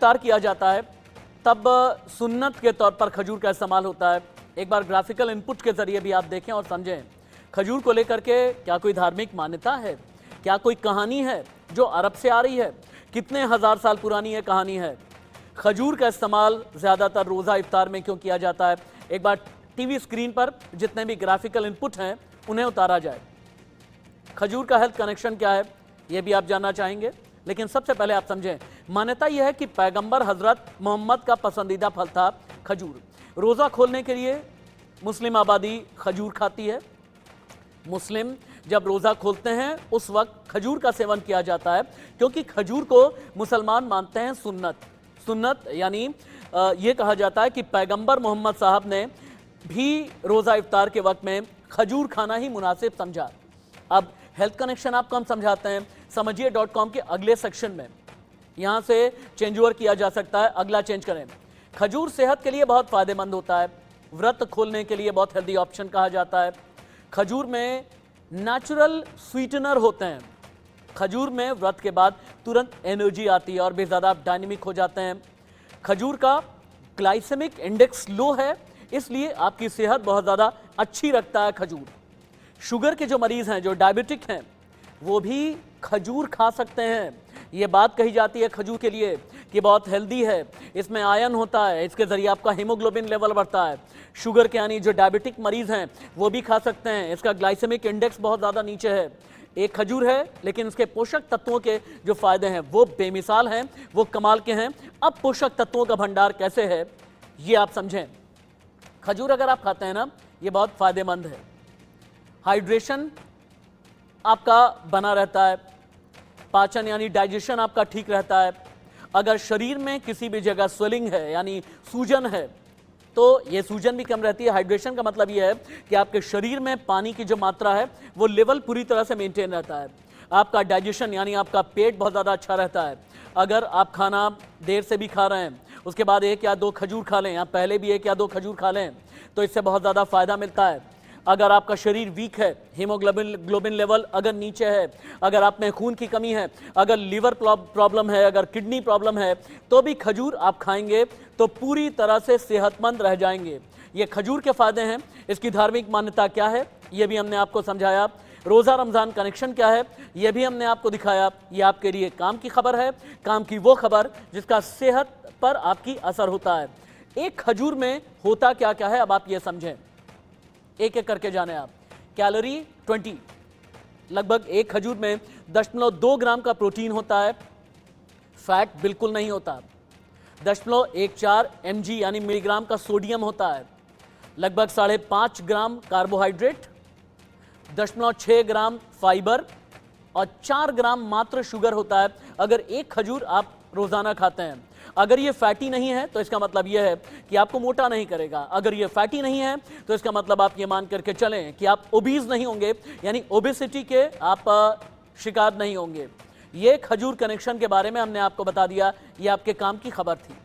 इफ्तार किया जाता है तब सुन्नत के तौर पर खजूर का इस्तेमाल होता है। एक बार ग्राफिकल इनपुट के जरिए भी आप देखें और समझें, खजूर को लेकर के क्या कोई धार्मिक मान्यता है, क्या कोई कहानी है जो अरब से आ रही है, कितने हजार साल पुरानी ये कहानी है। खजूर का इस्तेमाल ज़्यादातर रोज़ा इफ्तार में क्यों किया जाता है, एक बार टीवी स्क्रीन पर जितने भी ग्राफिकल इनपुट हैं उन्हें उतारा जाए। खजूर का हेल्थ कनेक्शन क्या है ये भी आप जानना चाहेंगे, लेकिन सबसे पहले आप समझें, मान्यता यह है कि पैगंबर हजरत मोहम्मद का पसंदीदा फल था खजूर। रोज़ा खोलने के लिए मुस्लिम आबादी खजूर खाती है। मुस्लिम जब रोज़ा खोलते हैं उस वक्त खजूर का सेवन किया जाता है, क्योंकि खजूर को मुसलमान मानते हैं सुन्नत यानी ये कहा जाता है कि पैगंबर मोहम्मद साहब ने भी रोज़ा इफ्तार के वक्त में खजूर खाना ही मुनासिब समझा। अब हेल्थ कनेक्शन आपको हम समझाते हैं, समझिए .com के अगले सेक्शन में। यहाँ से चेंज ओवर किया जा सकता है, अगला चेंज करें। खजूर सेहत के लिए बहुत फ़ायदेमंद होता है, व्रत खोलने के लिए बहुत हेल्दी ऑप्शन कहा जाता है। खजूर में नेचुरल स्वीटनर होते हैं। खजूर में व्रत के बाद तुरंत एनर्जी आती है और भी ज़्यादा आप डायनेमिक हो जाते हैं। खजूर का ग्लाइसेमिक इंडेक्स लो है, इसलिए आपकी सेहत बहुत ज़्यादा अच्छी रखता है खजूर। शुगर के जो मरीज़ हैं, जो डायबिटिक हैं, वो भी खजूर खा सकते हैं। ये बात कही जाती है खजूर के लिए कि बहुत हेल्दी है, इसमें आयरन होता है, इसके ज़रिए आपका हीमोग्लोबिन लेवल बढ़ता है। शुगर के यानी जो डायबिटिक मरीज़ हैं वो भी खा सकते हैं, इसका ग्लाइसेमिक इंडेक्स बहुत ज़्यादा नीचे है। एक खजूर है लेकिन इसके पोषक तत्वों के जो फ़ायदे हैं वो बेमिसाल हैं, वो कमाल के हैं। अब पोषक तत्वों का भंडार कैसे है ये आप समझें। खजूर अगर आप खाते हैं ना, ये बहुत फ़ायदेमंद है। हाइड्रेशन आपका बना रहता है, पाचन यानी डाइजेशन आपका ठीक रहता है। अगर शरीर में किसी भी जगह स्वेलिंग है यानी सूजन है तो ये सूजन भी कम रहती है। हाइड्रेशन का मतलब ये है कि आपके शरीर में पानी की जो मात्रा है वो लेवल पूरी तरह से मेंटेन रहता है। आपका डाइजेशन यानी आपका पेट बहुत ज़्यादा अच्छा रहता है। अगर आप खाना देर से भी खा रहे हैं, उसके बाद 1 या 2 खजूर खा लें, या पहले भी 1 या 2 खजूर खा लें, तो इससे बहुत ज़्यादा फ़ायदा मिलता है। अगर आपका शरीर वीक है, हीमोग्लोबिन लेवल अगर नीचे है, अगर आप में खून की कमी है, अगर लीवर प्रॉब्लम है, अगर किडनी प्रॉब्लम है, तो भी खजूर आप खाएंगे तो पूरी तरह से सेहतमंद रह जाएंगे। ये खजूर के फ़ायदे हैं। इसकी धार्मिक मान्यता क्या है ये भी हमने आपको समझाया। रोज़ा रमज़ान कनेक्शन क्या है ये भी हमने आपको दिखाया। ये आपके लिए काम की खबर है, काम की वो खबर जिसका सेहत पर आपकी असर होता है। एक खजूर में होता क्या क्या है अब आप ये समझें, एक एक करके जाने आप। कैलोरी 20, लगभग एक खजूर में 0.2 ग्राम का प्रोटीन होता है, फैट बिल्कुल नहीं होता। 0.14 mg यानी मिलीग्राम का सोडियम होता है, लगभग 5.5 ग्राम कार्बोहाइड्रेट, 0.6 ग्राम फाइबर और 4 ग्राम मात्र शुगर होता है अगर एक खजूर आप रोजाना खाते हैं। अगर ये फैटी नहीं है तो इसका मतलब यह है कि आपको मोटा नहीं करेगा। अगर ये फैटी नहीं है तो इसका मतलब आप ये मान करके चलें कि आप ओबीज नहीं होंगे, यानी ओबेसिटी के आप शिकार नहीं होंगे। ये खजूर कनेक्शन के बारे में हमने आपको बता दिया, ये आपके काम की खबर थी।